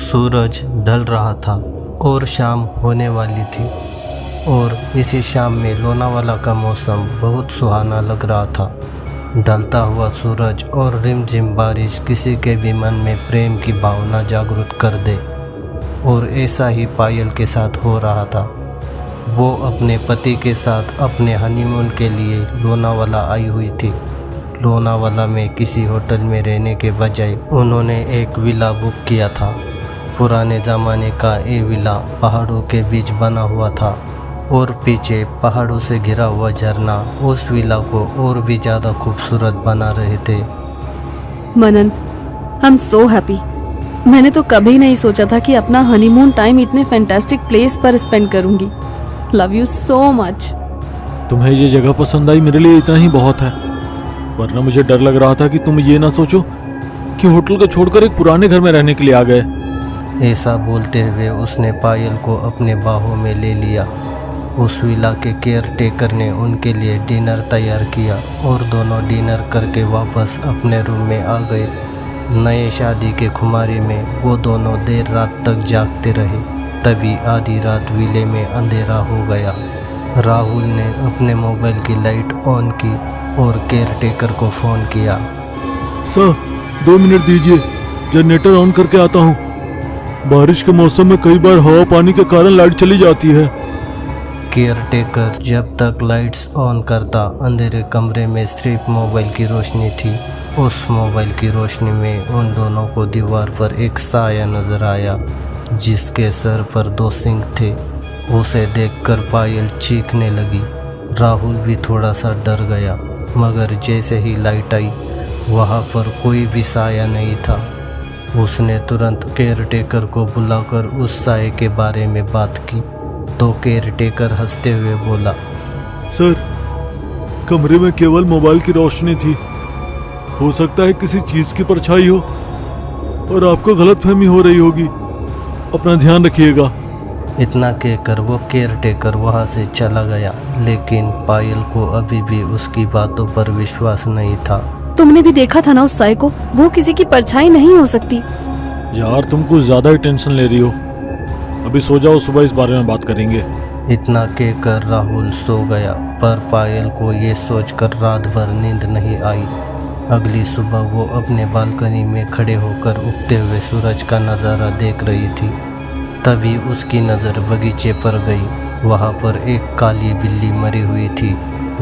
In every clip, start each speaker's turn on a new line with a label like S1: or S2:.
S1: सूरज ढल रहा था और शाम होने वाली थी और इसी शाम में लोनावाला का मौसम बहुत सुहाना लग रहा था। ढलता हुआ सूरज और रिमझिम बारिश किसी के भी मन में प्रेम की भावना जागृत कर दे और ऐसा ही पायल के साथ हो रहा था। वो अपने पति के साथ अपने हनीमून के लिए लोनावाला आई हुई थी। लोनावाला में किसी होटल में रहने के बजाय उन्होंने एक विला बुक किया था। पुराने ज़माने का ये विला पहाड़ों के बीच बना हुआ था और पीछे पहाड़ों से घिरा हुआ झरना उस विला को और भी ज़्यादा खूबसूरत बना रहे थे।
S2: मनन, आई एम सो हैप्पी। मैंने तो कभी नहीं सोचा था कि अपना हनीमून टाइम इतने फैंटास्टिक प्लेस पर स्पेंड करूंगी। Love you so much.
S3: तुम्हें ये जगह पसंद आई, मेरे लिए इतना ही बहुत है। वरना मुझे डर लग रहा था कि तुम ये ना सोचो कि होटल को छोड़कर एक पुराने घर में रहने के लिए आ गए।
S1: ऐसा बोलते हुए उसने पायल को अपने बाहों में ले लिया। उस विला के केयर टेकर ने उनके लिए डिनर तैयार किया और दोनों डिनर करके वापस अपने रूम में आ गए। नए शादी के खुमारी में वो दोनों देर रात तक जागते रहे। तभी आधी रात विले में अंधेरा हो गया। राहुल ने अपने मोबाइल की लाइट ऑन की और केयर टेकर को फ़ोन किया।
S3: सर, 2 मिनट दीजिए, जनरेटर ऑन करके आता हूँ। बारिश के मौसम में कई बार हवा पानी के कारण लाइट चली जाती है।
S1: केयर टेकर जब तक लाइट्स ऑन करता, अंधेरे कमरे में सिर्फ मोबाइल की रोशनी थी। उस मोबाइल की रोशनी में उन दोनों को दीवार पर एक साया नजर आया जिसके सर पर 2 सींग थे। उसे देखकर पायल चीखने लगी। राहुल भी थोड़ा सा डर गया, मगर जैसे ही लाइट आई वहाँ पर कोई भी साया नहीं था। उसने तुरंत केयर टेकर को बुलाकर उस साये के बारे में बात की तो केयर टेकर हंसते हुए बोला,
S3: सर, कमरे में केवल मोबाइल की रोशनी थी। हो सकता है किसी चीज की परछाई हो और आपको गलतफहमी हो रही होगी। अपना ध्यान रखिएगा।
S1: इतना कहकर वो केयर टेकर वहाँ से चला गया, लेकिन पायल को अभी भी उसकी बातों पर विश्वास नहीं था।
S2: तुमने भी देखा था ना उस साये को? वो किसी की परछाई नहीं हो सकती।
S3: यार, तुम कुछ ज्यादा ही टेंशन ले रही हो। अभी सो जाओ, सुबह इस बारे में बात करेंगे।
S1: इतना कहकर राहुल सो गया, पर पायल को ये सोचकर रात भर नींद नहीं आई। अगली सुबह वो अपने बालकनी में खड़े होकर उगते हुए सूरज का नज़ारा देख रही थी। तभी उसकी नज़र बगीचे पर गई। वहाँ पर एक काली बिल्ली मरी हुई थी।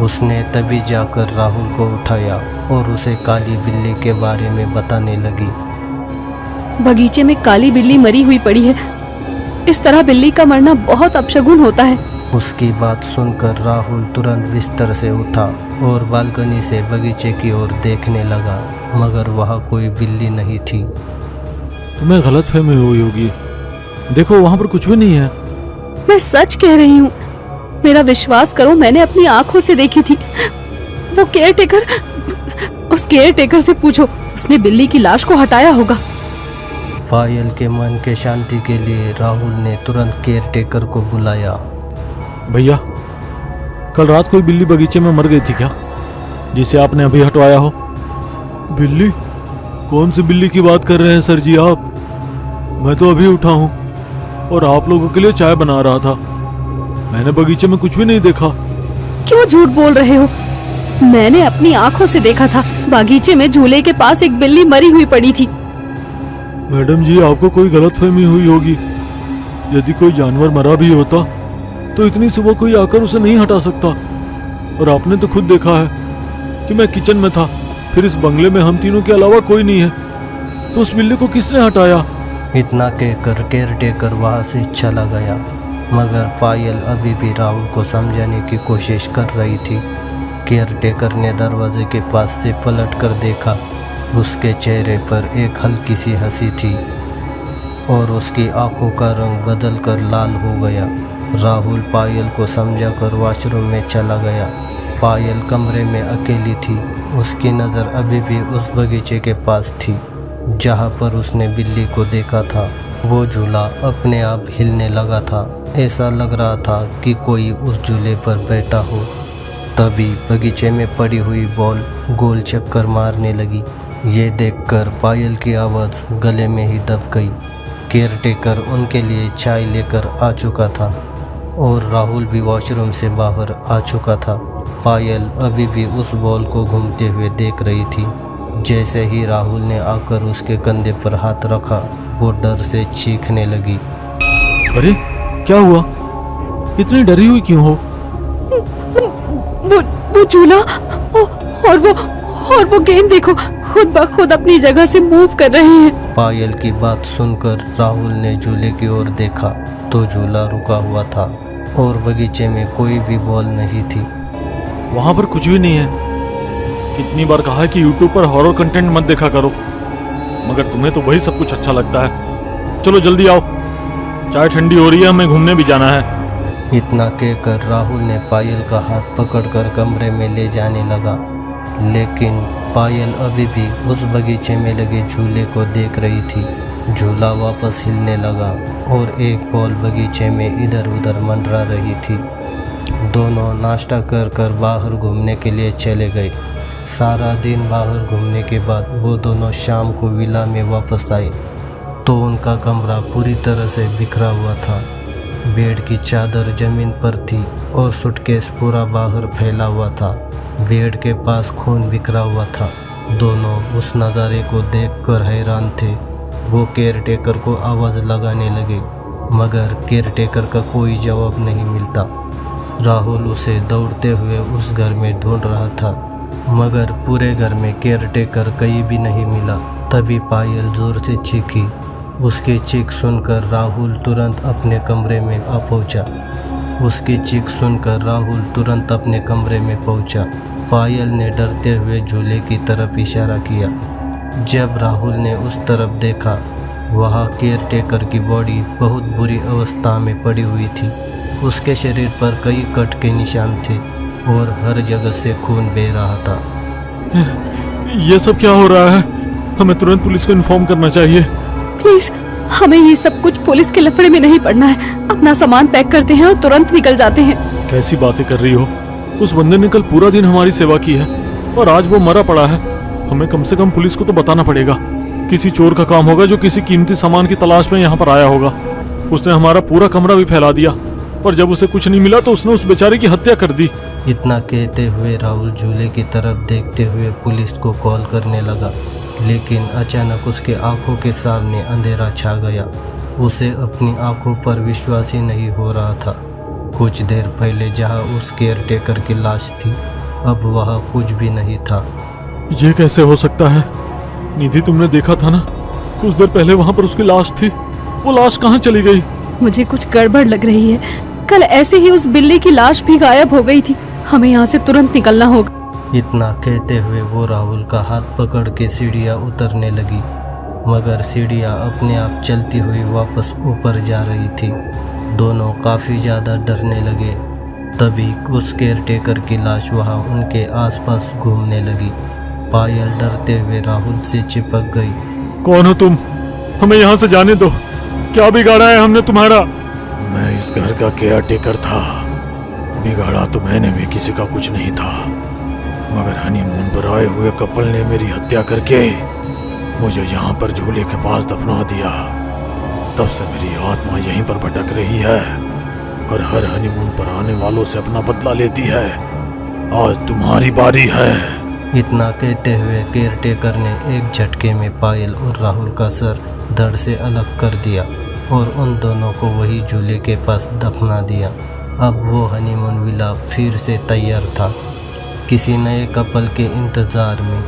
S1: उसने तभी जाकर राहुल को उठाया और उसे काली बिल्ली के बारे में बताने लगी।
S2: बगीचे में काली बिल्ली मरी हुई पड़ी है। इस तरह बिल्ली का मरना बहुत अपशगुन होता है।
S1: उसकी बात सुनकर राहुल तुरंत बिस्तर से उठा और बालकनी से बगीचे की ओर देखने लगा, मगर वहाँ कोई बिल्ली नहीं थी।
S3: तुम्हें गलतफहमी हुई होगी। देखो, वहाँ पर कुछ भी नहीं है।
S2: मैं सच कह रही हूँ, मेरा विश्वास करो, मैंने अपनी आंखों से देखी थी। वो केयर टेकर, उस केयर टेकर से पूछो, उसने बिल्ली की लाश को हटाया होगा।
S1: पायल के मन के शांति के लिए राहुल ने तुरंत केयर टेकर को बुलाया।
S3: भैया, कल रात कोई बिल्ली बगीचे में मर गई थी क्या, जिसे आपने अभी हटवाया हो? बिल्ली? कौन सी बिल्ली की बात कर रहे हैं सर जी आप? मैं तो अभी उठा हूँ और आप लोगों के लिए चाय बना रहा था। मैंने बगीचे में कुछ भी नहीं देखा।
S2: क्यों झूठ बोल रहे हो? मैंने अपनी आंखों से देखा था। बगीचे में झूले के पास एक बिल्ली मरी हुई पड़ी थी।
S3: मैडम जी, आपको कोई गलतफहमी हुई होगी। यदि कोई जानवर मरा भी होता तो इतनी सुबह कोई आकर उसे नहीं हटा सकता। और आपने तो खुद देखा है कि मैं किचन में था, फिर इस बंगले में हम तीनों के अलावा कोई नहीं है, तो उस बिल्ली को किसने हटाया?
S1: इतना कहकर केयर टेकर वहाँ से चला गया, मगर पायल अभी भी राहुल को समझाने की कोशिश कर रही थी। केयर टेकर ने दरवाजे के पास से पलट कर देखा। उसके चेहरे पर एक हल्की सी हंसी थी और उसकी आंखों का रंग बदल कर लाल हो गया। राहुल पायल को समझाकर वॉशरूम में चला गया। पायल कमरे में अकेली थी। उसकी नज़र अभी भी उस बगीचे के पास थी जहाँ पर उसने बिल्ली को देखा था। वो झूला अपने आप हिलने लगा था। ऐसा लग रहा था कि कोई उस झूले पर बैठा हो। तभी बगीचे में पड़ी हुई बॉल गोल चक्कर मारने लगी। ये देखकर पायल की आवाज़ गले में ही दब गई। केयरटेकर उनके लिए चाय लेकर आ चुका था और राहुल भी वॉशरूम से बाहर आ चुका था। पायल अभी भी उस बॉल को घूमते हुए देख रही थी। जैसे ही राहुल ने आकर उसके कंधे पर हाथ रखा, वो डर से चीखने लगी।
S3: अरे क्या हुआ? इतनी डरी हुई क्यों हो?
S2: वो झूला और वो गेंद देखो, खुद ब खुद अपनी जगह से मूव कर रहे हैं।
S1: पायल की बात सुनकर राहुल ने झूले की ओर देखा तो झूला रुका हुआ था और बगीचे में कोई भी बॉल नहीं थी।
S3: वहां पर कुछ भी नहीं है। कितनी बार कहा है कि YouTube पर हॉरर कंटेंट मत देखा करो, मगर तुम्हें तो वही सब कुछ अच्छा लगता है। चलो जल्दी आओ, चाय ठंडी हो रही है, हमें घूमने भी जाना है।
S1: इतना कहकर राहुल ने पायल का हाथ पकड़कर कमरे में ले जाने लगा, लेकिन पायल अभी भी उस बगीचे में लगे झूले को देख रही थी। झूला वापस हिलने लगा और एक बॉल बगीचे में इधर उधर मंडरा रही थी। दोनों नाश्ता कर कर बाहर घूमने के लिए चले गए। सारा दिन बाहर घूमने के बाद वो दोनों शाम को विला में वापस आए तो उनका कमरा पूरी तरह से बिखरा हुआ था। बेड की चादर जमीन पर थी और सूटकेस पूरा बाहर फैला हुआ था। बेड के पास खून बिखरा हुआ था। दोनों उस नज़ारे को देखकर हैरान थे। वो केयरटेकर को आवाज़ लगाने लगे, मगर केयरटेकर का कोई जवाब नहीं मिलता। राहुल उसे दौड़ते हुए उस घर में ढूंढ रहा था, मगर पूरे घर में केयरटेकर कहीं भी नहीं मिला। तभी पायल जोर से चीखी। उसकी चीख सुनकर राहुल तुरंत अपने कमरे में आ पहुंचा। पायल ने डरते हुए झूले की तरफ इशारा किया। जब राहुल ने उस तरफ देखा, वहाँ केयरटेकर की बॉडी बहुत बुरी अवस्था में पड़ी हुई थी। उसके शरीर पर कई कट के निशान थे और हर जगह से खून बह रहा था।
S3: ये सब क्या हो रहा है? हमें तुरंत पुलिस को इन्फॉर्म करना चाहिए।
S2: प्लीज, हमें ये सब कुछ पुलिस के लफड़े में नहीं पड़ना है। अपना सामान पैक करते हैं और तुरंत निकल जाते हैं।
S3: कैसी बातें कर रही हो? उस बंदे ने कल पूरा दिन हमारी सेवा की है और आज वो मरा पड़ा है। हमें कम से कम पुलिस को तो बताना पड़ेगा। किसी चोर का काम होगा जो किसी कीमती सामान की तलाश में यहाँ पर आया होगा। उसने हमारा पूरा कमरा भी फैला दिया और जब उसे कुछ नहीं मिला तो उसने उस बेचारे की हत्या कर दी।
S1: इतना कहते हुए राहुल झूले की तरफ देखते हुए पुलिस को कॉल करने लगा, लेकिन अचानक उसके आंखों के सामने अंधेरा छा गया। उसे अपनी आंखों पर विश्वास ही नहीं हो रहा था। कुछ देर पहले जहां उस केयरटेकर की लाश थी, अब वहां कुछ भी नहीं था।
S3: ये कैसे हो सकता है? निधि, तुमने देखा था ना, कुछ देर पहले वहां पर उसकी लाश थी। वो लाश कहाँ चली गई?
S2: मुझे कुछ गड़बड़ लग रही है। कल ऐसे ही उस बिल्ली की लाश भी गायब हो गई थी। हमें यहाँ से तुरंत निकलना होगा।
S1: इतना कहते हुए वो राहुल का हाथ पकड़ के सीढ़ियाँ उतरने लगी, मगर सीढ़ियाँ अपने आप चलती हुई वापस ऊपर जा रही थी। दोनों काफ़ी ज़्यादा डरने लगे। तभी उस केयरटेकर की लाश वहाँ उनके आसपास घूमने लगी। पायल डरते हुए राहुल से चिपक गई।
S3: कौन हो तुम? हमें यहाँ से जाने दो। क्या बिगाड़ा है हमने तुम्हारा? मैं इस घर का केयरटेकर था। बिगाड़ा तो मैंने भी किसी का कुछ नहीं था, मगर हनीमून पर आए हुए कपल ने मेरी हत्या करके मुझे यहाँ पर झूले के पास दफना दिया। तब से मेरी आत्मा यहीं पर भटक रही है और हर हनीमून पर आने वालों से अपना बदला लेती है। आज तुम्हारी बारी है।
S1: इतना कहते हुए केयरटेकर ने एक झटके में पायल और राहुल का सर धड़ से अलग कर दिया और उन दोनों को वही झूले के पास दफना दिया। अब वो हनीमून विला फिर से तैयार था, किसी नए कपल के इंतज़ार में।